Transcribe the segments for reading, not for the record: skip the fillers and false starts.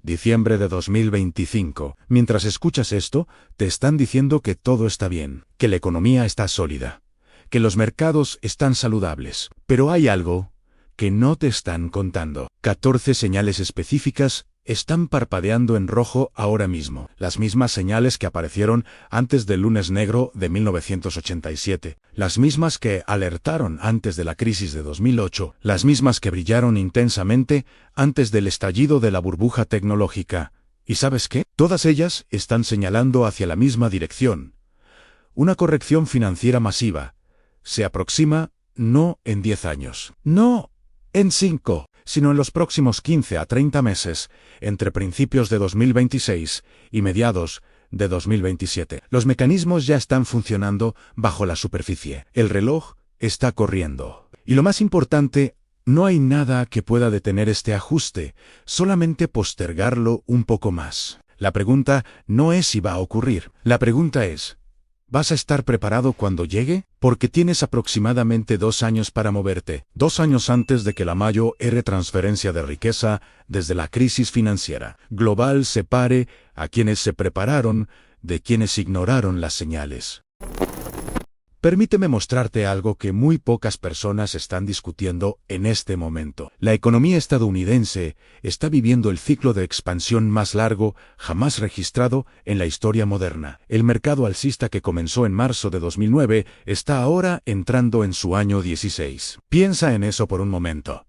diciembre de 2025. Mientras escuchas esto, te están diciendo que todo está bien, que la economía está sólida, que los mercados están saludables. Pero hay algo que no te están contando. 14 señales específicas están parpadeando en rojo ahora mismo. Las mismas señales que aparecieron antes del lunes negro de 1987. Las mismas que alertaron antes de la crisis de 2008. Las mismas que brillaron intensamente antes del estallido de la burbuja tecnológica. ¿Y sabes qué? Todas ellas están señalando hacia la misma dirección. Una corrección financiera masiva se aproxima no en 10 años. No en 5, sino en los próximos 15 a 30 meses, entre principios de 2026 y mediados de 2027. Los mecanismos ya están funcionando bajo la superficie. El reloj está corriendo. Y lo más importante, no hay nada que pueda detener este ajuste, solamente postergarlo un poco más. La pregunta no es si va a ocurrir. La pregunta es, ¿vas a estar preparado cuando llegue? Porque tienes aproximadamente 2 años para moverte. 2 años antes de que la mayor transferencia de riqueza desde la crisis financiera global separe a quienes se prepararon de quienes ignoraron las señales. Permíteme mostrarte algo que muy pocas personas están discutiendo en este momento. La economía estadounidense está viviendo el ciclo de expansión más largo jamás registrado en la historia moderna. El mercado alcista que comenzó en marzo de 2009 está ahora entrando en su año 16. Piensa en eso por un momento.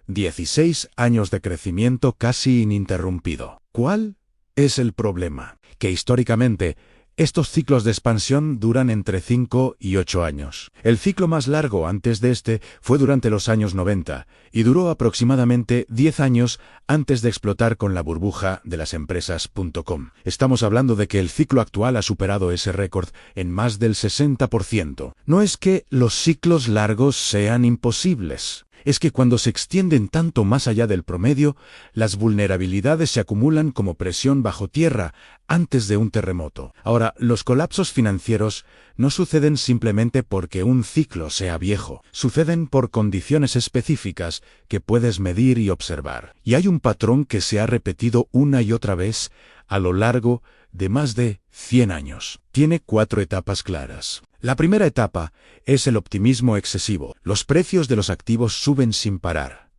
16 años de crecimiento casi ininterrumpido. ¿Cuál es el problema? Que históricamente, estos ciclos de expansión duran entre 5 y 8 años. El ciclo más largo antes de este fue durante los años 90 y duró aproximadamente 10 años antes de explotar con la burbuja de las empresas.com. Estamos hablando de que el ciclo actual ha superado ese récord en más del 60%. No es que los ciclos largos sean imposibles. Es que cuando se extienden tanto más allá del promedio, las vulnerabilidades se acumulan como presión bajo tierra antes de un terremoto. Ahora, los colapsos financieros no suceden simplemente porque un ciclo sea viejo. Suceden por condiciones específicas que puedes medir y observar. Y hay un patrón que se ha repetido una y otra vez a lo largo de más de 100 años. Tiene 4 etapas claras. La primera etapa es el optimismo excesivo. Los precios de los activos suben sin parar.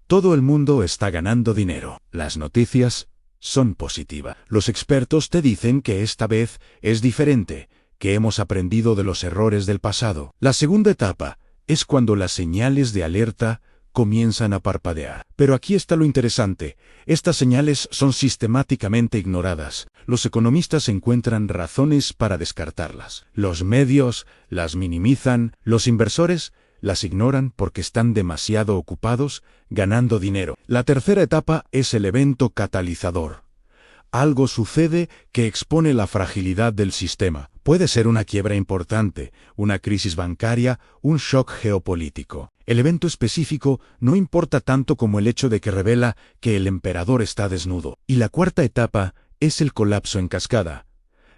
Todo el mundo está ganando dinero. Las noticias son positivas. Los expertos te dicen que esta vez es diferente, que hemos aprendido de los errores del pasado. La segunda etapa es cuando las señales de alerta comienzan a parpadear. Pero aquí está lo interesante. Estas señales son sistemáticamente ignoradas. Los economistas encuentran razones para descartarlas. Los medios las minimizan, los inversores las ignoran porque están demasiado ocupados ganando dinero. La tercera etapa es el evento catalizador. Algo sucede que expone la fragilidad del sistema. Puede ser una quiebra importante, una crisis bancaria, un shock geopolítico. El evento específico no importa tanto como el hecho de que revela que el emperador está desnudo. Y la cuarta etapa es el colapso en cascada.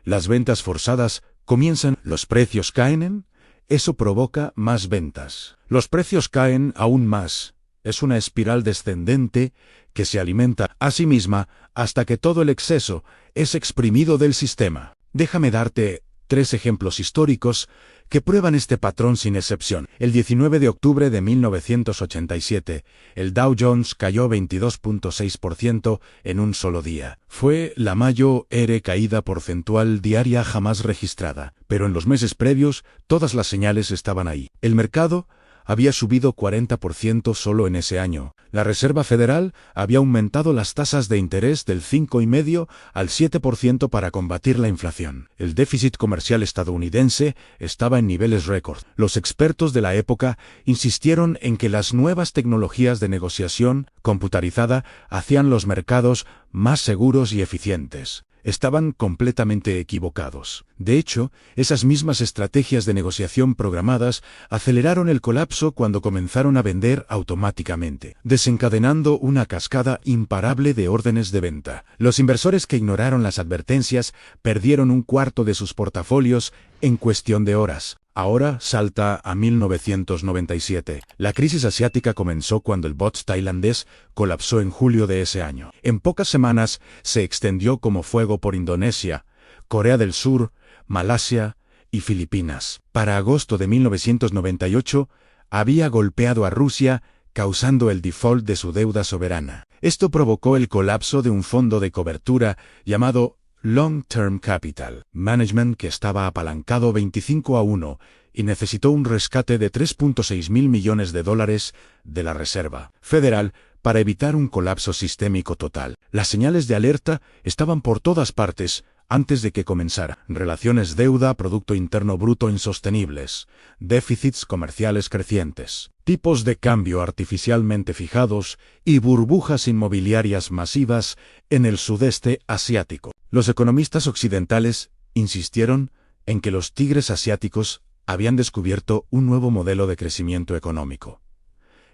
Las ventas forzadas comienzan, los precios caen, eso provoca más ventas. Los precios caen aún más. Es una espiral descendente que se alimenta a sí misma hasta que todo el exceso es exprimido del sistema. Déjame darte 3 ejemplos históricos que prueban este patrón sin excepción. El 19 de octubre de 1987, el Dow Jones cayó 22.6% en un solo día. Fue la mayor caída porcentual diaria jamás registrada. Pero en los meses previos, todas las señales estaban ahí. El mercado había subido 40% solo en ese año. La Reserva Federal había aumentado las tasas de interés del 5,5% al 7% para combatir la inflación. El déficit comercial estadounidense estaba en niveles récord. Los expertos de la época insistieron en que las nuevas tecnologías de negociación computarizada hacían los mercados más seguros y eficientes. Estaban completamente equivocados. De hecho, esas mismas estrategias de negociación programadas aceleraron el colapso cuando comenzaron a vender automáticamente, desencadenando una cascada imparable de órdenes de venta. Los inversores que ignoraron las advertencias perdieron un cuarto de sus portafolios en cuestión de horas. Ahora salta a 1997. La crisis asiática comenzó cuando el BOT tailandés colapsó en julio de ese año. En pocas semanas se extendió como fuego por Indonesia, Corea del Sur, Malasia y Filipinas. Para agosto de 1998 había golpeado a Rusia, causando el default de su deuda soberana. Esto provocó el colapso de un fondo de cobertura llamado Long Term Capital Management, que estaba apalancado 25-1 y necesitó un rescate de 3.6 mil millones de dólares de la Reserva Federal para evitar un colapso sistémico total. Las señales de alerta estaban por todas partes antes de que comenzara. Relaciones deuda-Producto Interno Bruto insostenibles, déficits comerciales crecientes, tipos de cambio artificialmente fijados y burbujas inmobiliarias masivas en el sudeste asiático. Los economistas occidentales insistieron en que los tigres asiáticos habían descubierto un nuevo modelo de crecimiento económico.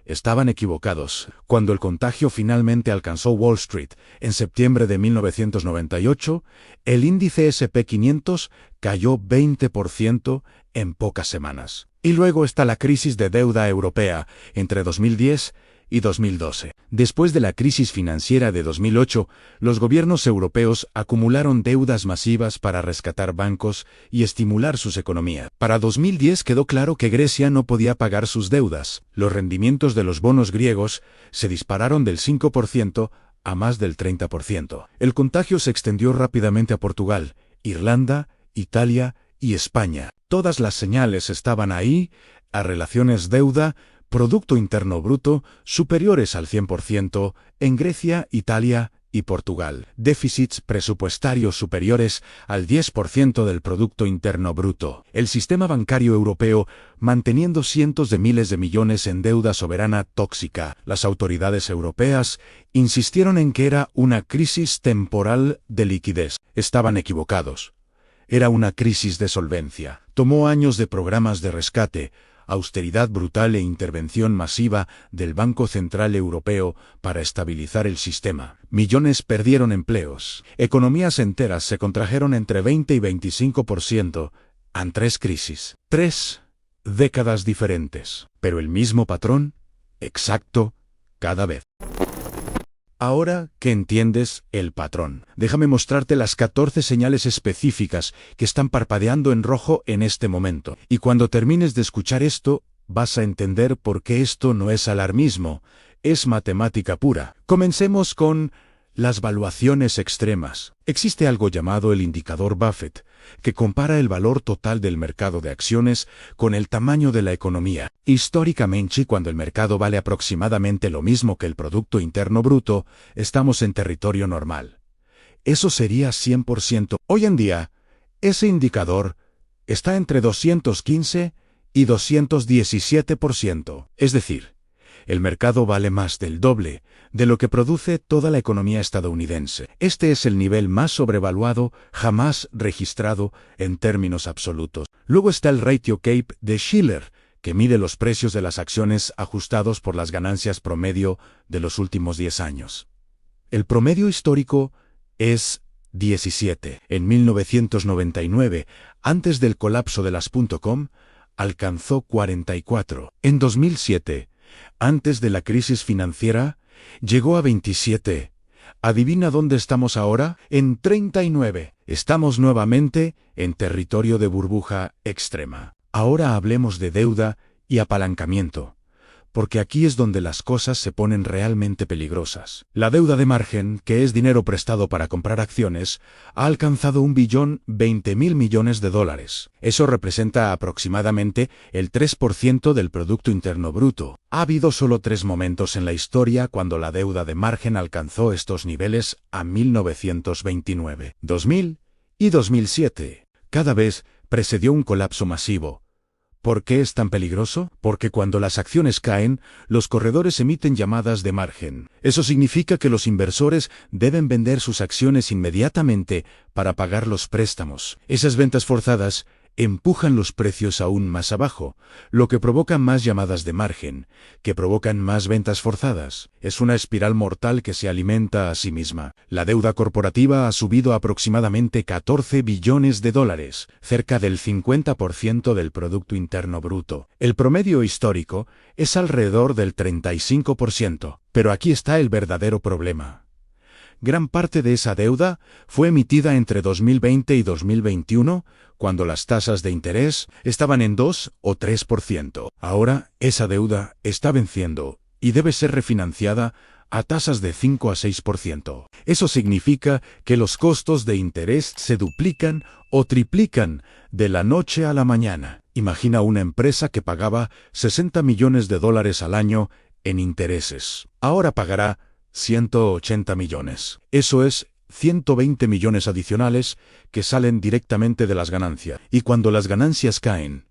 Estaban equivocados. Cuando el contagio finalmente alcanzó Wall Street en septiembre de 1998, el índice S&P 500 cayó 20% en pocas semanas. Y luego está la crisis de deuda europea entre 2010 y 2012. Después de la crisis financiera de 2008, los gobiernos europeos acumularon deudas masivas para rescatar bancos y estimular sus economías. Para 2010 quedó claro que Grecia no podía pagar sus deudas. Los rendimientos de los bonos griegos se dispararon del 5% a más del 30%. El contagio se extendió rápidamente a Portugal, Irlanda, Italia y España. Todas las señales estaban ahí, a relaciones deuda, Producto Interno Bruto superiores al 100% en Grecia, Italia y Portugal. Déficits presupuestarios superiores al 10% del Producto Interno Bruto. El sistema bancario europeo manteniendo cientos de miles de millones en deuda soberana tóxica. Las autoridades europeas insistieron en que era una crisis temporal de liquidez. Estaban equivocados. Era una crisis de solvencia. Tomó años de programas de rescate, austeridad brutal e intervención masiva del Banco Central Europeo para estabilizar el sistema. Millones perdieron empleos. Economías enteras se contrajeron entre 20 y 25% en 3 crisis. 3 décadas diferentes. Pero el mismo patrón, exacto, cada vez. Ahora que entiendes el patrón, déjame mostrarte las 14 señales específicas que están parpadeando en rojo en este momento. Y cuando termines de escuchar esto, vas a entender por qué esto no es alarmismo, es matemática pura. Comencemos con las valuaciones extremas. Existe algo llamado el indicador Buffett, que compara el valor total del mercado de acciones con el tamaño de la economía. Históricamente, cuando el mercado vale aproximadamente lo mismo que el Producto Interno Bruto, estamos en territorio normal. Eso sería 100%. Hoy en día, ese indicador está entre 215 y 217%. Es decir, el mercado vale más del doble de lo que produce toda la economía estadounidense. Este es el nivel más sobrevaluado jamás registrado en términos absolutos. Luego está el ratio CAPE de Shiller, que mide los precios de las acciones ajustados por las ganancias promedio de los últimos 10 años. El promedio histórico es 17. En 1999, antes del colapso de las .com, alcanzó 44. En 2007, antes de la crisis financiera, llegó a 27. ¿Adivina dónde estamos ahora? En 39. Estamos nuevamente en territorio de burbuja extrema. Ahora hablemos de deuda y apalancamiento, porque aquí es donde las cosas se ponen realmente peligrosas. La deuda de margen, que es dinero prestado para comprar acciones, ha alcanzado $1.020.000 millones. Eso representa aproximadamente el 3% del Producto Interno Bruto. Ha habido solo 3 momentos en la historia cuando la deuda de margen alcanzó estos niveles: a 1929, 2000 y 2007. Cada vez precedió un colapso masivo, ¿Por qué es tan peligroso? Porque cuando las acciones caen, los corredores emiten llamadas de margen. Eso significa que los inversores deben vender sus acciones inmediatamente para pagar los préstamos. Esas ventas forzadas empujan los precios aún más abajo, lo que provoca más llamadas de margen, que provocan más ventas forzadas. Es una espiral mortal que se alimenta a sí misma. La deuda corporativa ha subido aproximadamente 14 billones de dólares, cerca del 50% del Producto Interno Bruto. El promedio histórico es alrededor del 35%. Pero aquí está el verdadero problema. Gran parte de esa deuda fue emitida entre 2020 y 2021, cuando las tasas de interés estaban en 2 o 3%. Ahora, esa deuda está venciendo y debe ser refinanciada a tasas de 5 a 6%. Eso significa que los costos de interés se duplican o triplican de la noche a la mañana. Imagina una empresa que pagaba 60 millones de dólares al año en intereses. Ahora pagará 180 millones. Eso es 120 millones adicionales que salen directamente de las ganancias. Y cuando las ganancias caen,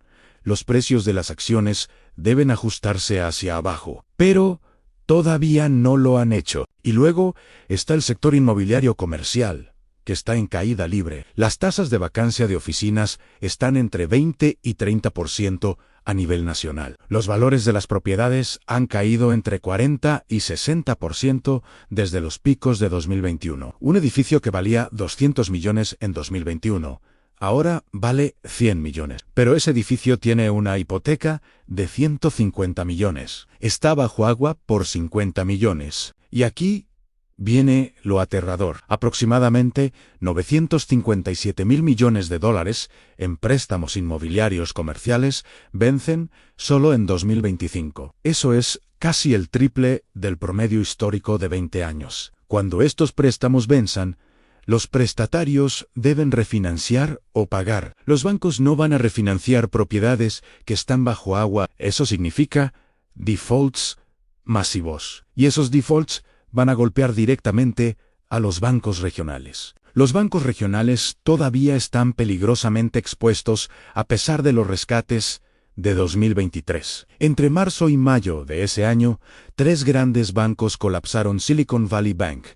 los precios de las acciones deben ajustarse hacia abajo. Pero todavía no lo han hecho. Y luego está el sector inmobiliario comercial, que está en caída libre. Las tasas de vacancia de oficinas están entre 20 y 30% a nivel nacional. Los valores de las propiedades han caído entre 40 y 60% desde los picos de 2021. Un edificio que valía 200 millones en 2021, ahora vale 100 millones. Pero ese edificio tiene una hipoteca de 150 millones. Está bajo agua por 50 millones. Y aquí viene lo aterrador. Aproximadamente 957.000 millones de dólares en préstamos inmobiliarios comerciales vencen solo en 2025. Eso es casi el triple del promedio histórico de 20 años. Cuando estos préstamos venzan, los prestatarios deben refinanciar o pagar. Los bancos no van a refinanciar propiedades que están bajo agua. Eso significa defaults masivos. Y esos defaults van a golpear directamente a los bancos regionales. Los bancos regionales todavía están peligrosamente expuestos a pesar de los rescates de 2023. Entre marzo y mayo de ese año, 3 grandes bancos colapsaron: Silicon Valley Bank,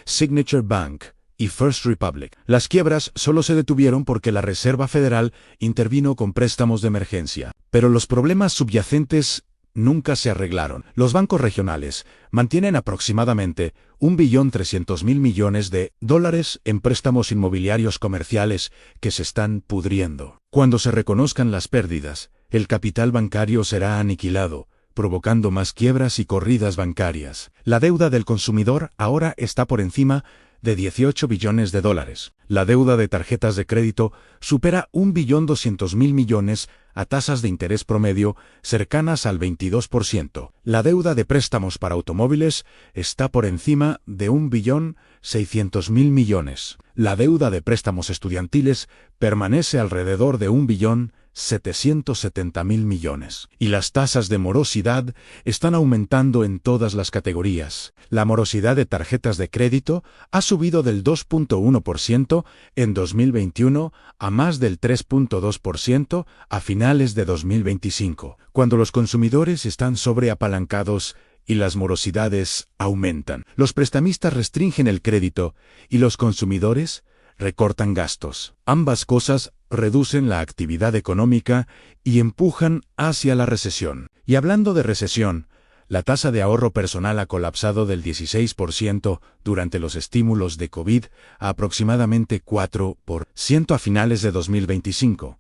Signature Bank y First Republic. Las quiebras solo se detuvieron porque la Reserva Federal intervino con préstamos de emergencia. Pero los problemas subyacentes nunca se arreglaron. Los bancos regionales mantienen aproximadamente 1.300.000 millones de dólares en préstamos inmobiliarios comerciales que se están pudriendo. Cuando se reconozcan las pérdidas, el capital bancario será aniquilado, provocando más quiebras y corridas bancarias. La deuda del consumidor ahora está por encima de 18 billones de dólares. La deuda de tarjetas de crédito supera 1.200.000 millones a tasas de interés promedio cercanas al 22%. La deuda de préstamos para automóviles está por encima de 1.600.000 millones. La deuda de préstamos estudiantiles permanece alrededor de 1.770.000 millones. Y las tasas de morosidad están aumentando en todas las categorías. La morosidad de tarjetas de crédito ha subido del 2.1% en 2021 a más del 3.2% a finales de 2025, cuando los consumidores están sobreapalancados y las morosidades aumentan. Los prestamistas restringen el crédito y los consumidores recortan gastos. Ambas cosas reducen la actividad económica y empujan hacia la recesión. Y hablando de recesión, la tasa de ahorro personal ha colapsado del 16% durante los estímulos de COVID a aproximadamente 4% a finales de 2025.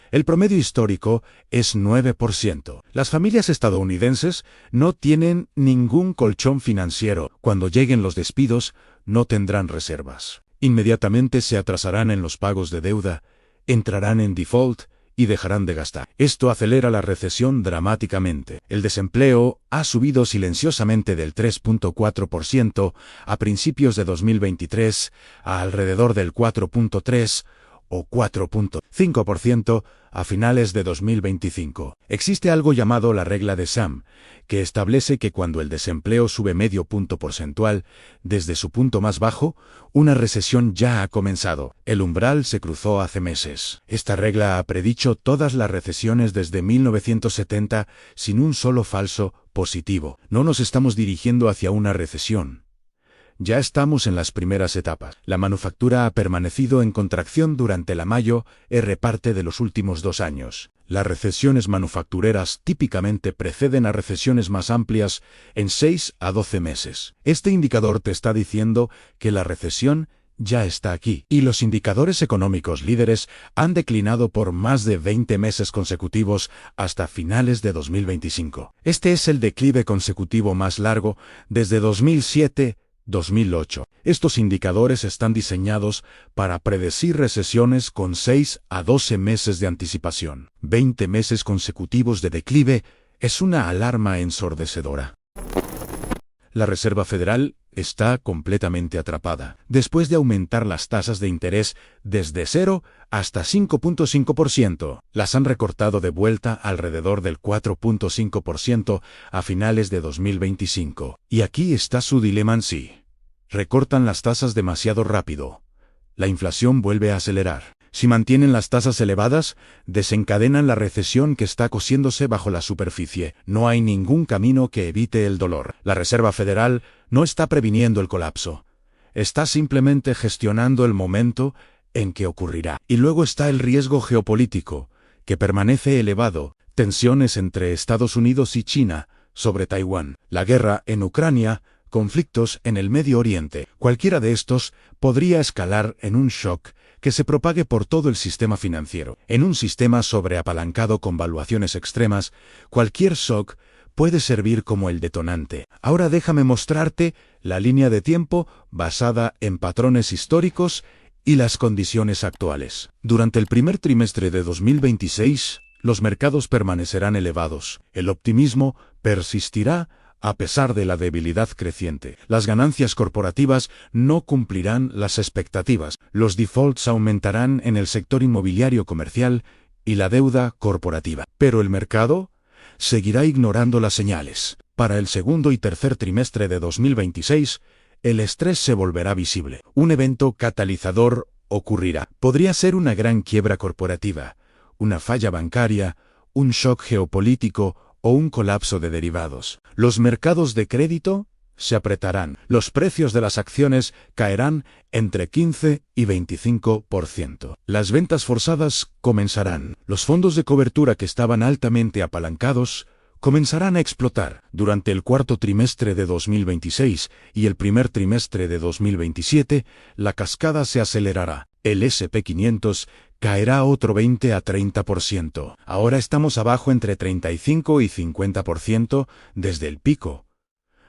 El promedio histórico es 9%. Las familias estadounidenses no tienen ningún colchón financiero. Cuando lleguen los despidos, no tendrán reservas. Inmediatamente se atrasarán en los pagos de deuda, entrarán en default y dejarán de gastar. Esto acelera la recesión dramáticamente. El desempleo ha subido silenciosamente del 3.4% a principios de 2023 a alrededor del 4.3%, o 4.5% a finales de 2025. Existe algo llamado la regla de Sam, que establece que cuando el desempleo sube medio punto porcentual desde su punto más bajo, una recesión ya ha comenzado. El umbral se cruzó hace meses. Esta regla ha predicho todas las recesiones desde 1970 sin un solo falso positivo. No nos estamos dirigiendo hacia una recesión. Ya estamos en las primeras etapas. La manufactura ha permanecido en contracción durante la mayor parte de los últimos 2 años. Las recesiones manufactureras típicamente preceden a recesiones más amplias en 6 a 12 meses. Este indicador te está diciendo que la recesión ya está aquí, y los indicadores económicos líderes han declinado por más de 20 meses consecutivos hasta finales de 2025. Este es el declive consecutivo más largo desde 2007-2008. Estos indicadores están diseñados para predecir recesiones con 6 a 12 meses de anticipación. 20 meses consecutivos de declive es una alarma ensordecedora. La Reserva Federal está completamente atrapada. Después de aumentar las tasas de interés desde 0 hasta 5.5%, las han recortado de vuelta alrededor del 4.5% a finales de 2025. Y aquí está su dilema en sí. Recortan las tasas demasiado rápido. La inflación vuelve a acelerar. Si mantienen las tasas elevadas, desencadenan la recesión que está cosiéndose bajo la superficie. No hay ningún camino que evite el dolor. La Reserva Federal no está previniendo el colapso. Está simplemente gestionando el momento en que ocurrirá. Y luego está el riesgo geopolítico, que permanece elevado. Tensiones entre Estados Unidos y China sobre Taiwán. La guerra en Ucrania. Conflictos en el Medio Oriente. Cualquiera de estos podría escalar en un shock que se propague por todo el sistema financiero. En un sistema sobreapalancado con valuaciones extremas, cualquier shock puede servir como el detonante. Ahora déjame mostrarte la línea de tiempo basada en patrones históricos y las condiciones actuales. Durante el primer trimestre de 2026, los mercados permanecerán elevados. El optimismo persistirá a pesar de la debilidad creciente. Las ganancias corporativas no cumplirán las expectativas. Los defaults aumentarán en el sector inmobiliario comercial y la deuda corporativa. Pero el mercado seguirá ignorando las señales. Para el segundo y tercer trimestre de 2026, el estrés se volverá visible. Un evento catalizador ocurrirá. Podría ser una gran quiebra corporativa, una falla bancaria, un shock geopolítico o un colapso de derivados. Los mercados de crédito se apretarán. Los precios de las acciones caerán entre 15 y 25%. Las ventas forzadas comenzarán. Los fondos de cobertura que estaban altamente apalancados comenzarán a explotar. Durante el cuarto trimestre de 2026 y el primer trimestre de 2027, la cascada se acelerará. El S&P 500 caerá otro 20 a 30%. Ahora estamos abajo entre 35 y 50% desde el pico.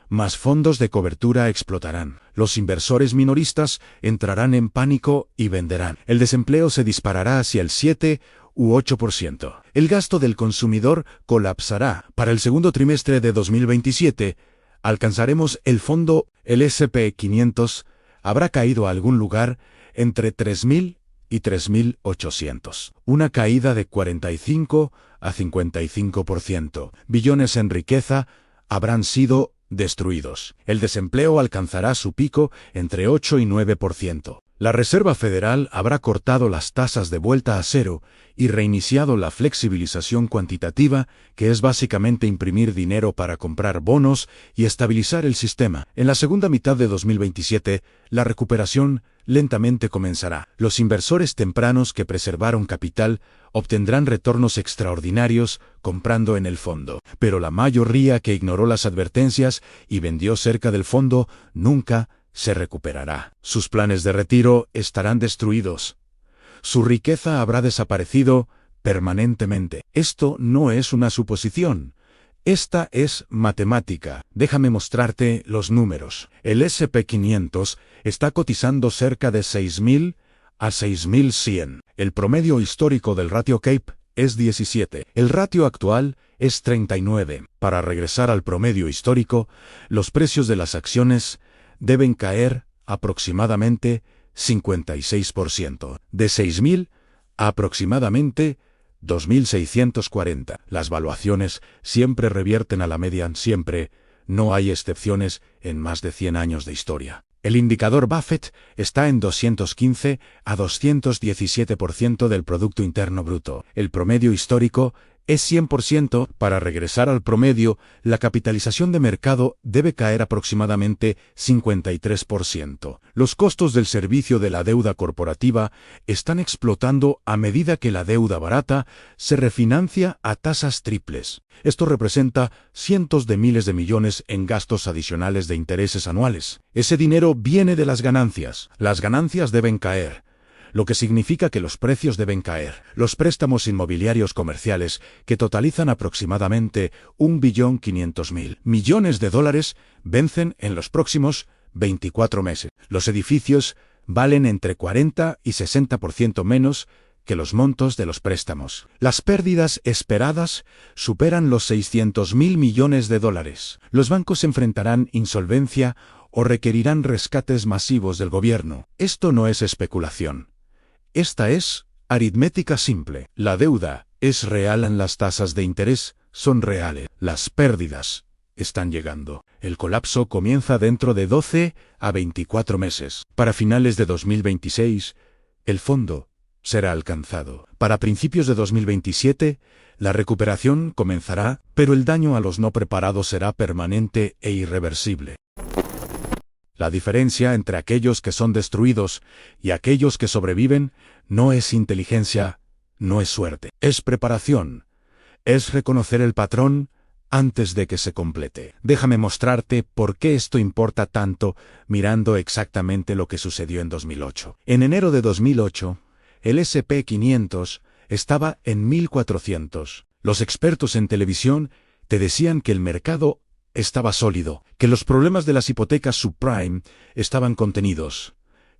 Más fondos de cobertura explotarán. Los inversores minoristas entrarán en pánico y venderán. El desempleo se disparará hacia el 7 u 8%. El gasto del consumidor colapsará. Para el segundo trimestre de 2027, alcanzaremos el fondo. El S&P 500 habrá caído a algún lugar entre 3.000 y 3.800. Una caída de 45 a 55%. Billones en riqueza habrán sido destruidos. El desempleo alcanzará su pico entre 8 y 9%. La Reserva Federal habrá cortado las tasas de vuelta a cero y reiniciado la flexibilización cuantitativa, que es básicamente imprimir dinero para comprar bonos y estabilizar el sistema. En la segunda mitad de 2027, la recuperación lentamente comenzará. Los inversores tempranos que preservaron capital obtendrán retornos extraordinarios comprando en el fondo. Pero la mayoría que ignoró las advertencias y vendió cerca del fondo nunca se recuperará. Sus planes de retiro estarán destruidos. Su riqueza habrá desaparecido permanentemente. Esto no es una suposición. Esta es matemática. Déjame mostrarte los números. El S&P 500 está cotizando cerca de 6.000 a 6.100. El promedio histórico del ratio CAPE es 17. El ratio actual es 39. Para regresar al promedio histórico, los precios de las acciones deben caer aproximadamente 56%. De 6.000, aproximadamente 2.640. Las valuaciones siempre revierten a la media, siempre. No hay excepciones en más de 100 años de historia. El indicador Buffett está en 215 a 217% del Producto Interno Bruto. El promedio histórico es 100%. Para regresar al promedio, la capitalización de mercado debe caer aproximadamente 53%. Los costos del servicio de la deuda corporativa están explotando a medida que la deuda barata se refinancia a tasas triples. Esto representa cientos de miles de millones en gastos adicionales de intereses anuales. Ese dinero viene de las ganancias. Las ganancias deben caer, lo que significa que los precios deben caer. Los préstamos inmobiliarios comerciales, que totalizan aproximadamente $1.500.000.000.000, vencen en los próximos 24 meses. Los edificios valen entre 40 y 60% menos que los montos de los préstamos. Las pérdidas esperadas superan los $600.000 millones. Los bancos enfrentarán insolvencia o requerirán rescates masivos del gobierno. Esto no es especulación. Esta es aritmética simple. La deuda es real, las tasas de interés son reales. Las pérdidas están llegando. El colapso comienza dentro de 12 a 24 meses. Para finales de 2026, el fondo será alcanzado. Para principios de 2027, la recuperación comenzará, pero el daño a los no preparados será permanente e irreversible. La diferencia entre aquellos que son destruidos y aquellos que sobreviven no es inteligencia, no es suerte, es preparación, es reconocer el patrón antes de que se complete. Déjame mostrarte por qué esto importa tanto mirando exactamente lo que sucedió en 2008. En enero de 2008, el S&P 500 estaba en 1.400. Los expertos en televisión te decían que el mercado estaba sólido, que los problemas de las hipotecas subprime estaban contenidos,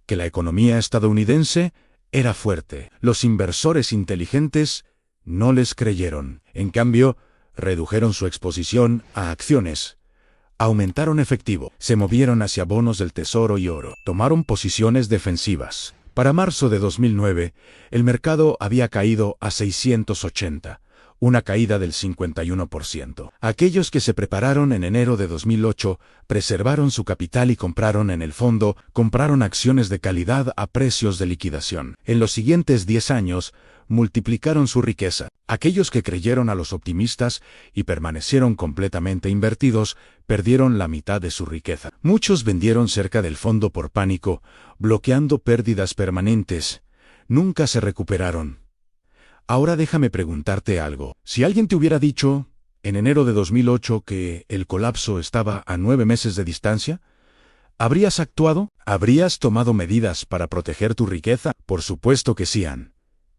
que la economía estadounidense era fuerte. Los inversores inteligentes no les creyeron. En cambio, redujeron su exposición a acciones, aumentaron efectivo, se movieron hacia bonos del tesoro y oro, tomaron posiciones defensivas. Para marzo de 2009, el mercado había caído a 680. Una caída del 51%. Aquellos que se prepararon en enero de 2008 preservaron su capital y compraron en el fondo, compraron acciones de calidad a precios de liquidación. En los siguientes 10 años, multiplicaron su riqueza. Aquellos que creyeron a los optimistas y permanecieron completamente invertidos, perdieron la mitad de su riqueza. Muchos vendieron cerca del fondo por pánico, bloqueando pérdidas permanentes. Nunca se recuperaron. Ahora déjame preguntarte algo. Si alguien te hubiera dicho, en enero de 2008, que el colapso estaba a 9 meses de distancia, ¿habrías actuado? ¿Habrías tomado medidas para proteger tu riqueza? Por supuesto que sí, Ann.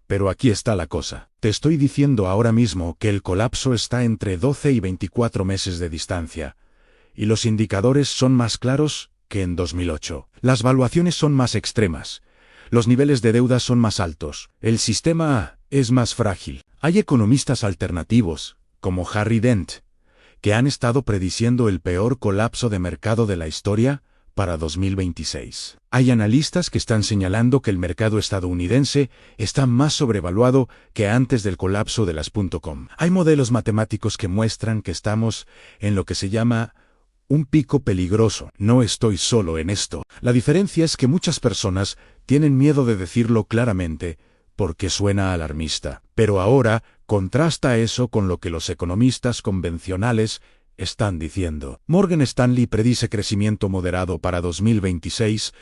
Pero aquí está la cosa. Te estoy diciendo ahora mismo que el colapso está entre 12 y 24 meses de distancia, y los indicadores son más claros que en 2008. Las valuaciones son más extremas. Los niveles de deuda son más altos. El sistema es más frágil. Hay economistas alternativos, como Harry Dent, que han estado prediciendo el peor colapso de mercado de la historia para 2026. Hay analistas que están señalando que el mercado estadounidense está más sobrevaluado que antes del colapso de las .com. Hay modelos matemáticos que muestran que estamos en lo que se llama un pico peligroso. No estoy solo en esto. La diferencia es que muchas personas tienen miedo de decirlo claramente porque suena alarmista. Pero ahora contrasta eso con lo que los economistas convencionales están diciendo. Morgan Stanley predice crecimiento moderado para 2026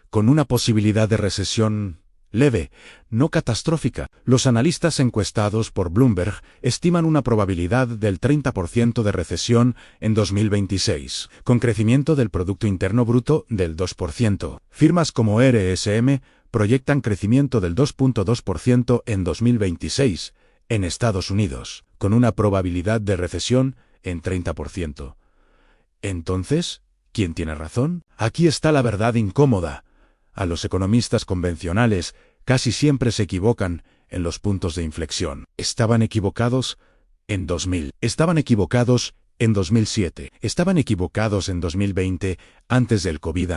con una posibilidad de recesión leve, no catastrófica. Los analistas encuestados por Bloomberg estiman una probabilidad del 30% de recesión en 2026, con crecimiento del Producto Interno Bruto del 2%. Firmas como RSM proyectan crecimiento del 2.2% en 2026 en Estados Unidos, con una probabilidad de recesión en 30%. Entonces, ¿quién tiene razón? Aquí está la verdad incómoda. A los economistas convencionales casi siempre se equivocan en los puntos de inflexión. Estaban equivocados en 2000, estaban equivocados en 2007, estaban equivocados en 2020 antes del COVID.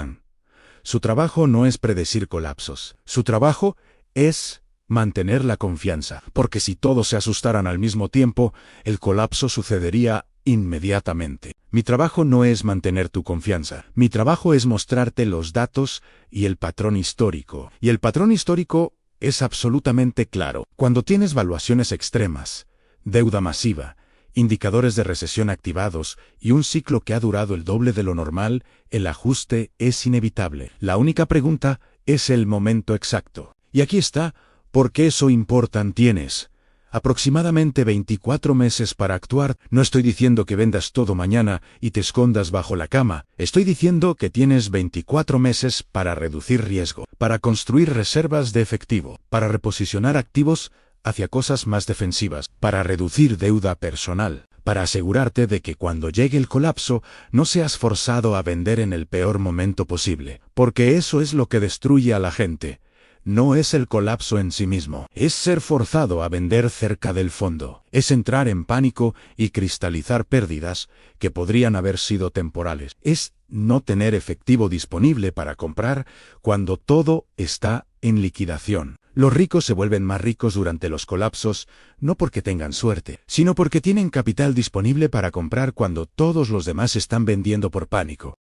Su trabajo no es predecir colapsos. Su trabajo es mantener la confianza, porque si todos se asustaran al mismo tiempo, el colapso sucedería inmediatamente. Mi trabajo no es mantener tu confianza. Mi trabajo es mostrarte los datos y el patrón histórico. Y el patrón histórico es absolutamente claro. Cuando tienes valuaciones extremas, deuda masiva, indicadores de recesión activados y un ciclo que ha durado el doble de lo normal, el ajuste es inevitable. La única pregunta es el momento exacto. Y aquí está, ¿por qué eso importan? Tienes aproximadamente 24 meses para actuar. No estoy diciendo que vendas todo mañana y te escondas bajo la cama. Estoy diciendo que tienes 24 meses para reducir riesgo, para construir reservas de efectivo, para reposicionar activos hacia cosas más defensivas, para reducir deuda personal, para asegurarte de que cuando llegue el colapso no seas forzado a vender en el peor momento posible, porque eso es lo que destruye a la gente. No es el colapso en sí mismo, es ser forzado a vender cerca del fondo, es entrar en pánico y cristalizar pérdidas que podrían haber sido temporales, es no tener efectivo disponible para comprar cuando todo está en liquidación. Los ricos se vuelven más ricos durante los colapsos, no porque tengan suerte, sino porque tienen capital disponible para comprar cuando todos los demás están vendiendo por pánico.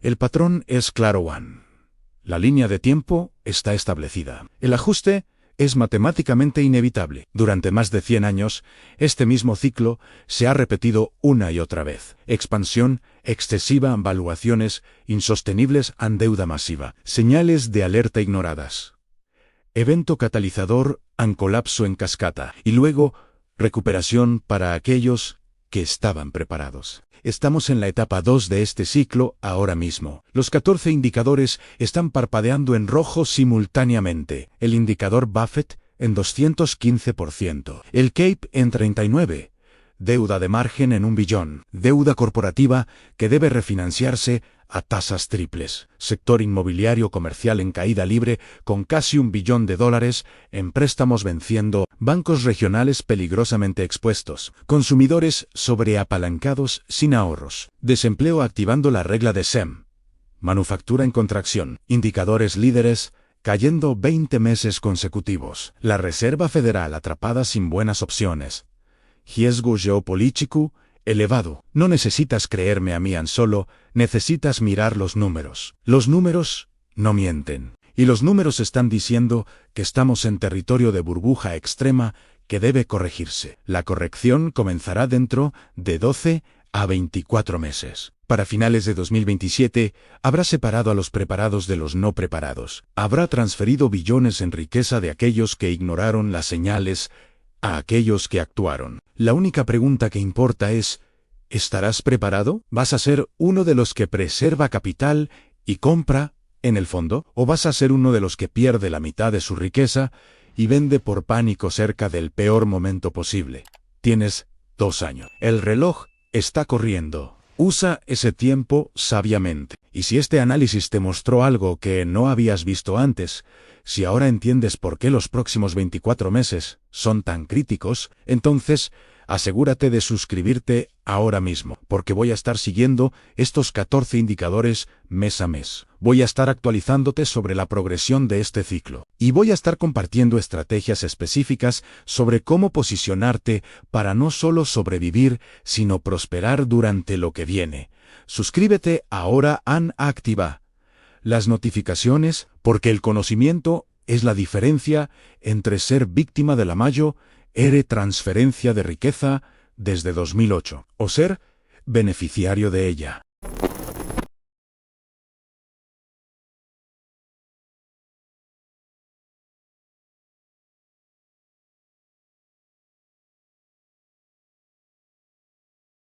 El patrón es claro, Juan. La línea de tiempo está establecida. El ajuste es matemáticamente inevitable. Durante más de 100 años, este mismo ciclo se ha repetido una y otra vez. Expansión excesiva, valuaciones insostenibles, deuda masiva, señales de alerta ignoradas. Evento catalizador, colapso en cascada, y luego recuperación para aquellos que estaban preparados. Estamos en la etapa 2 de este ciclo ahora mismo. Los 14 indicadores están parpadeando en rojo simultáneamente. El indicador Buffett en 215%. El CAPE en 39%. Deuda de margen en 1 billón. Deuda corporativa que debe refinanciarse a tasas triples. Sector inmobiliario comercial en caída libre con casi $1 billón en préstamos venciendo. Bancos regionales peligrosamente expuestos. Consumidores sobreapalancados sin ahorros. Desempleo activando la regla de SEM. Manufactura en contracción. Indicadores líderes cayendo 20 meses consecutivos. La Reserva Federal atrapada sin buenas opciones. Riesgo geopolítico elevado. No necesitas creerme a mí solo, necesitas mirar los números. Los números no mienten. Y los números están diciendo que estamos en territorio de burbuja extrema que debe corregirse. La corrección comenzará dentro de 12 a 24 meses. Para finales de 2027, habrá separado a los preparados de los no preparados. Habrá transferido billones en riqueza de aquellos que ignoraron las señales a aquellos que actuaron. La única pregunta que importa es, ¿estarás preparado? ¿Vas a ser uno de los que preserva capital y compra en el fondo? ¿O vas a ser uno de los que pierde la mitad de su riqueza y vende por pánico cerca del peor momento posible? Tienes 2 años. El reloj está corriendo. Usa ese tiempo sabiamente. Y si este análisis te mostró algo que no habías visto antes, si ahora entiendes por qué los próximos 24 meses son tan críticos, entonces asegúrate de suscribirte ahora mismo, porque voy a estar siguiendo estos 14 indicadores mes a mes. Voy a estar actualizándote sobre la progresión de este ciclo. Y voy a estar compartiendo estrategias específicas sobre cómo posicionarte para no solo sobrevivir, sino prosperar durante lo que viene. Suscríbete ahora, activa las notificaciones, porque el conocimiento es la diferencia entre ser víctima de la mayo, transferencia de riqueza desde 2008, o ser beneficiario de ella.